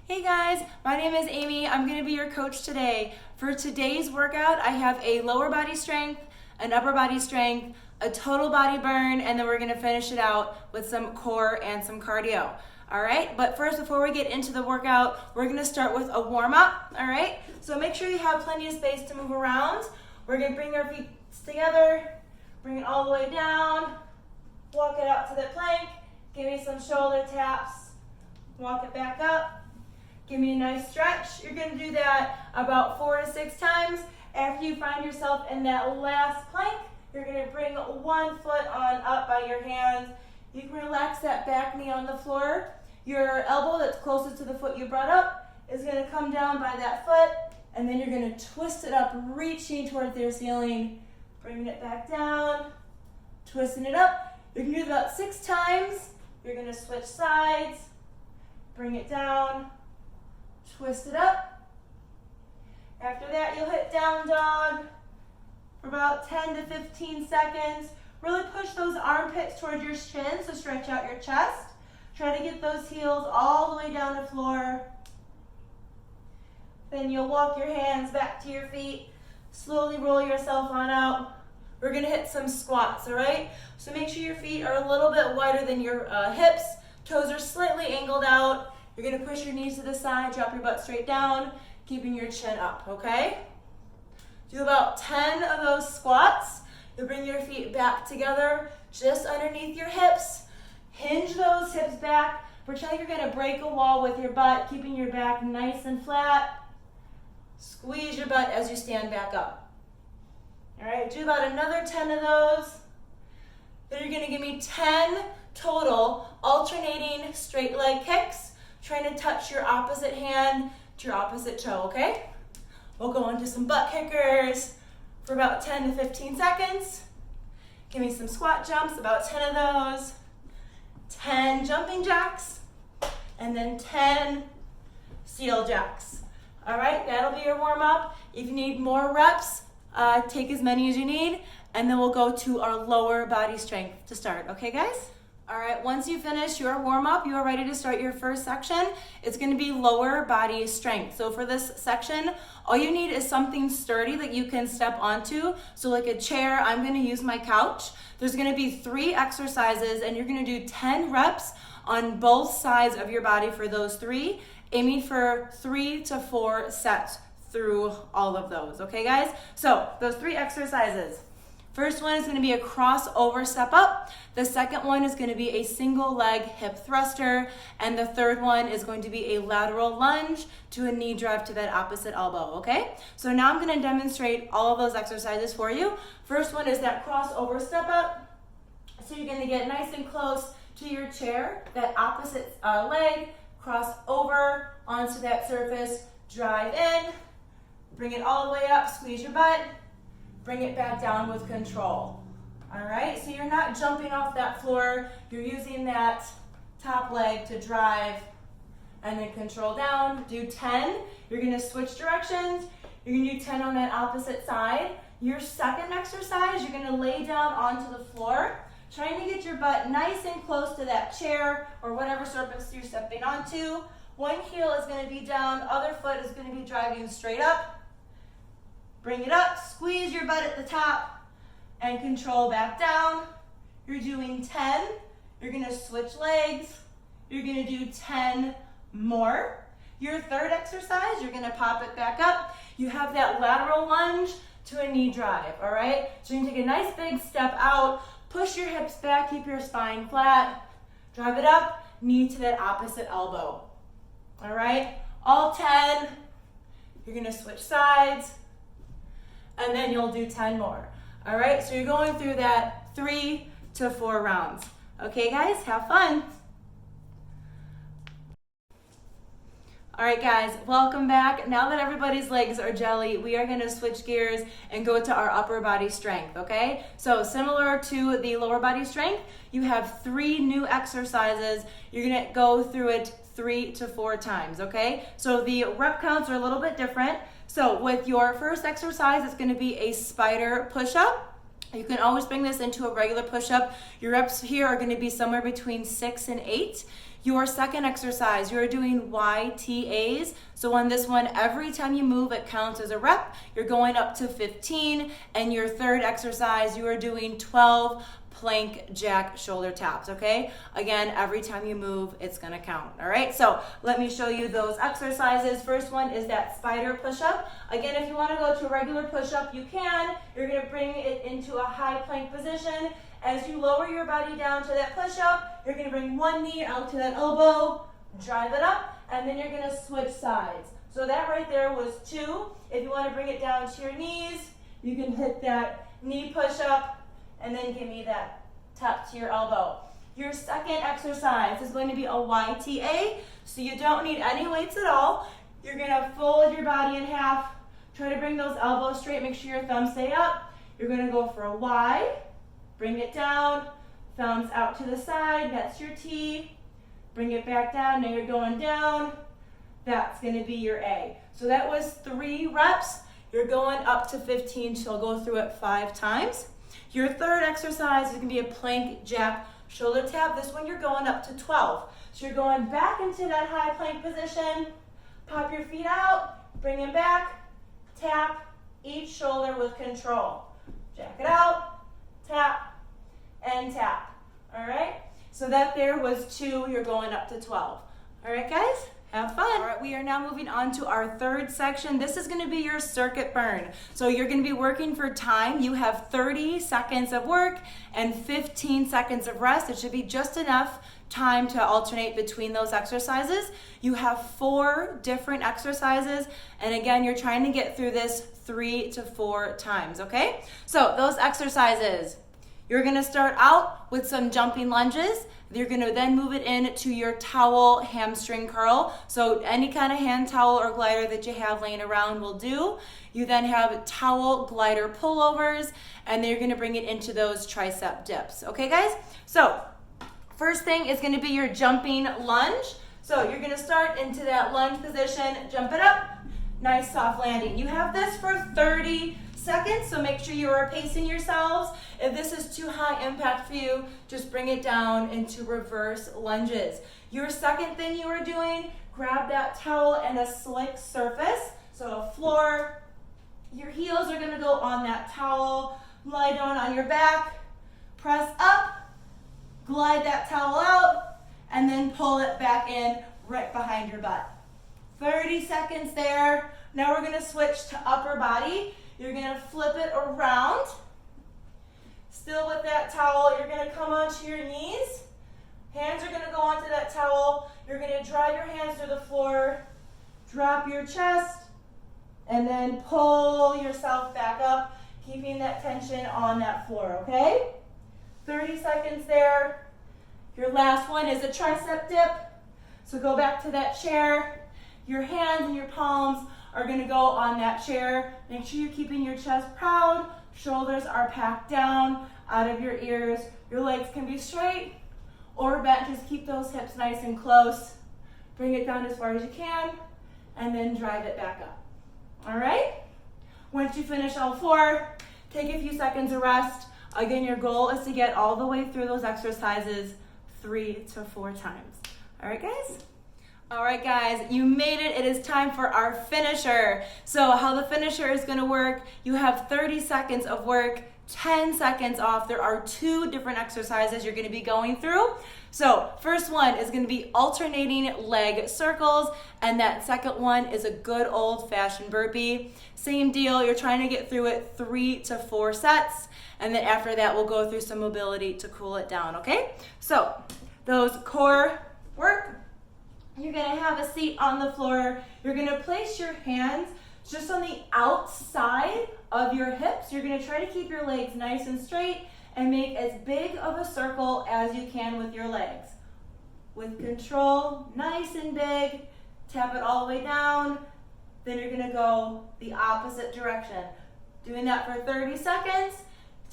Hey guys, my name is Amy. I'm going to be your coach today. For today's workout, I have a lower body strength, an upper body strength, a total body burn, and then we're going to finish it out with some core and some cardio. All right, but first, before we get into the workout, we're going to start with a warm-up. All right, so make sure you have plenty of space to move around. We're going to bring our feet together, bring it all the way down, walk it out to the plank, give me some shoulder taps, walk it back up. Give me a nice stretch. You're going to do that about 4 to 6 times. After you find yourself in that last plank, you're going to bring one foot on up by your hands. You can relax that back knee on the floor. Your elbow that's closest to the foot you brought up is going to come down by that foot, and then you're going to twist it up, reaching towards your ceiling, bringing it back down, twisting it up. You can do it about 6 times. You're going to switch sides, bring it down, twist it up. After that, you'll hit down dog for about 10 to 15 seconds. Really push those armpits towards your shin, so stretch out your chest. Try to get those heels all the way down the floor. Then you'll walk your hands back to your feet. Slowly roll yourself on out. We're going to hit some squats, all right? So make sure your feet are a little bit wider than your hips. Toes are slightly angled out. You're going to push your knees to the side, drop your butt straight down, keeping your chin up, okay? Do about 10 of those squats. You'll bring your feet back together, just underneath your hips. Hinge those hips back. Pretend you're going to break a wall with your butt, keeping your back nice and flat. Squeeze your butt as you stand back up. All right, do about another 10 of those. Then you're going to give me 10 total alternating straight leg kicks. Trying to touch your opposite hand to your opposite toe, okay? We'll go into some butt kickers for about 10 to 15 seconds. Give me some squat jumps, about 10 of those. 10 jumping jacks, and then 10 seal jacks. All right, that'll be your warm up. If you need more reps, take as many as you need, and then we'll go to our lower body strength to start, okay guys? All right, once you finish your warm-up, you are ready to start your first section. It's gonna be lower body strength. So for this section, all you need is something sturdy that you can step onto. So like a chair, I'm gonna use my couch. There's gonna be 3 exercises, and you're gonna do 10 reps on both sides of your body for those 3, aiming for 3 to 4 sets through all of those, okay guys? So those 3 exercises. First one is going to be a crossover step up. The second one is going to be a single leg hip thruster. And the third one is going to be a lateral lunge to a knee drive to that opposite elbow, okay? So now I'm going to demonstrate all of those exercises for you. First one is that crossover step up. So you're going to get nice and close to your chair, that opposite leg, cross over onto that surface, drive in, bring it all the way up, squeeze your butt. Bring it back down with control. All right, so you're not jumping off that floor. You're using that top leg to drive and then control down. Do 10. You're gonna switch directions. You're gonna do 10 on that opposite side. Your second exercise, you're gonna lay down onto the floor, trying to get your butt nice and close to that chair or whatever surface you're stepping onto. One heel is gonna be down, other foot is gonna be driving straight up. Bring it up, squeeze your butt at the top, and control back down. You're doing 10. You're gonna switch legs. You're gonna do 10 more. Your third exercise, you're gonna pop it back up. You have that lateral lunge to a knee drive, all right? So you're gonna take a nice big step out, push your hips back, keep your spine flat, drive it up, knee to that opposite elbow, all right? All 10. You're gonna switch sides, and then you'll do 10 more. All right, so you're going through that 3 to 4 rounds. Okay, guys, have fun. All right, guys, welcome back. Now that everybody's legs are jelly, we are gonna switch gears and go to our upper body strength, okay? So similar to the lower body strength, you have 3 new exercises. You're gonna go through it 3 to 4 times, okay? So the rep counts are a little bit different. So with your first exercise, it's gonna be a spider push-up. You can always bring this into a regular push-up. Your reps here are gonna be somewhere between 6 and 8. Your second exercise, you're doing YTAs. So on this one, every time you move, it counts as a rep. You're going up to 15. And your third exercise, you are doing 12 plank jack shoulder taps, okay? Again, every time you move, it's gonna count, all right? So let me show you those exercises. First one is that spider push-up. Again, if you wanna go to a regular push-up, you can. You're gonna bring it into a high plank position. As you lower your body down to that push-up, you're gonna bring one knee out to that elbow, drive it up, and then you're gonna switch sides. So that right there was 2. If you wanna bring it down to your knees, you can hit that knee push-up, and then give me that tap to your elbow. Your second exercise is going to be a YTA, so you don't need any weights at all. You're gonna fold your body in half, try to bring those elbows straight, make sure your thumbs stay up. You're gonna go for a Y, bring it down, thumbs out to the side, that's your T. Bring it back down, now you're going down. That's gonna be your A. So that was 3 reps. You're going up to 15, so I'll go through it 5 times. Your third exercise is gonna be a plank jack shoulder tap. This one you're going up to 12. So you're going back into that high plank position, pop your feet out, bring it back, tap each shoulder with control. Jack it out, tap, and tap, all right? So that there was 2, you're going up to 12. All right, guys? Have fun. All right, we are now moving on to our third section. This is gonna be your circuit burn. So you're gonna be working for time. You have 30 seconds of work and 15 seconds of rest. It should be just enough time to alternate between those exercises. You have 4 different exercises. And again, you're trying to get through this 3 to 4 times, okay? So those exercises, you're gonna start out with some jumping lunges. You're gonna then move it into your towel hamstring curl. So any kind of hand towel or glider that you have laying around will do. You then have towel glider pullovers, and then you're gonna bring it into those tricep dips. Okay, guys? So first thing is gonna be your jumping lunge. So you're gonna start into that lunge position, jump it up, nice soft landing. You have this for 30 seconds, so make sure you are pacing yourselves. If this is too high impact for you, just bring it down into reverse lunges. Your second thing you are doing, grab that towel and a slick surface. So a floor, your heels are gonna go on that towel, lie down on your back, press up, glide that towel out, and then pull it back in right behind your butt. 30 seconds there. Now we're gonna switch to upper body. You're gonna flip it around. Still with that towel, you're gonna come onto your knees. Hands are gonna go onto that towel. You're gonna drive your hands to the floor, drop your chest, and then pull yourself back up, keeping that tension on that floor, okay? 30 seconds there. Your last one is a tricep dip. So go back to that chair. Your hands and your palms are gonna go on that chair. Make sure you're keeping your chest proud, shoulders are packed down out of your ears. Your legs can be straight or bent, just keep those hips nice and close. Bring it down as far as you can, and then drive it back up. All right? Once you finish all 4, take a few seconds of rest. Again, your goal is to get all the way through those exercises 3 to 4 times. All right, guys? All right, guys, you made it. It is time for our finisher. So how the finisher is gonna work, you have 30 seconds of work, 10 seconds off. There are 2 different exercises you're gonna be going through. So first one is gonna be alternating leg circles, and that second one is a good old-fashioned burpee. Same deal, you're trying to get through it 3 to 4 sets, and then after that, we'll go through some mobility to cool it down, okay? So those core work. You're gonna have a seat on the floor. You're gonna place your hands just on the outside of your hips. You're gonna try to keep your legs nice and straight and make as big of a circle as you can with your legs. With control, nice and big, tap it all the way down. Then you're gonna go the opposite direction. Doing that for 30 seconds.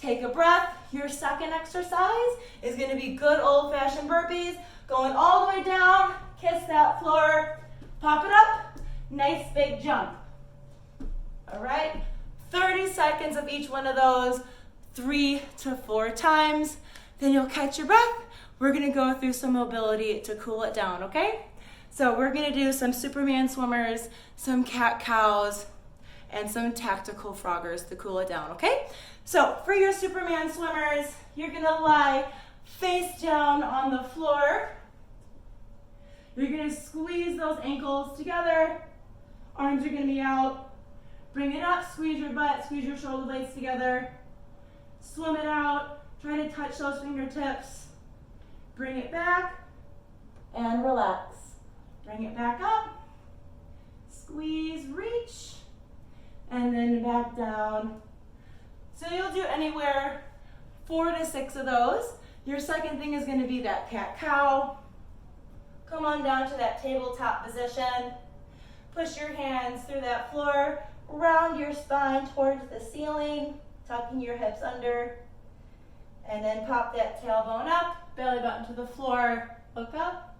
Take a breath. Your second exercise is gonna be good old-fashioned burpees. Going all the way down, kiss that floor, pop it up, nice big jump. All right, 30 seconds of each one of those, 3 to 4 times. Then you'll catch your breath, we're gonna go through some mobility to cool it down, okay? So we're gonna do some Superman swimmers, some cat-cows, and some tactical froggers to cool it down, okay? So for your Superman swimmers, you're gonna lie face down on the floor. You're gonna squeeze those ankles together. Arms are gonna be out. Bring it up, squeeze your butt, squeeze your shoulder blades together. Swim it out. Try to touch those fingertips. Bring it back and relax. Bring it back up. Squeeze, reach, and then back down. So you'll do anywhere 4 to 6 of those. Your second thing is going to be that cat-cow. Come on down to that tabletop position. Push your hands through that floor. Round your spine towards the ceiling, tucking your hips under. And then pop that tailbone up, belly button to the floor, look up.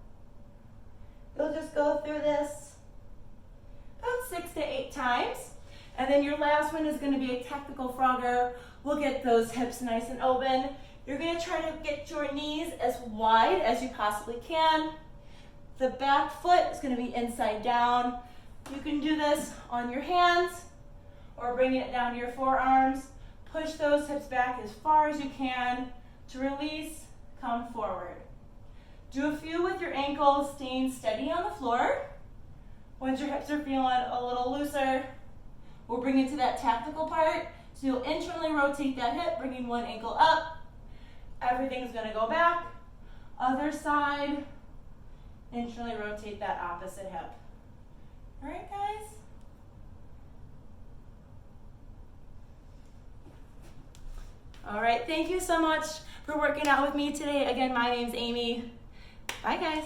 You'll just go through this about 6 to 8 times. And then your last one is going to be a tactical frogger. We'll get those hips nice and open. You're going to try to get your knees as wide as you possibly can. The back foot is going to be inside down. You can do this on your hands or bring it down to your forearms. Push those hips back as far as you can. To release, come forward. Do a few with your ankles staying steady on the floor. Once your hips are feeling a little looser, we'll bring it to that tactical part. So you'll internally rotate that hip, bringing one ankle up. Everything's gonna go back. Other side, internally rotate that opposite hip. All right, guys? All right, thank you so much for working out with me today. Again, my name's Amy. Bye, guys.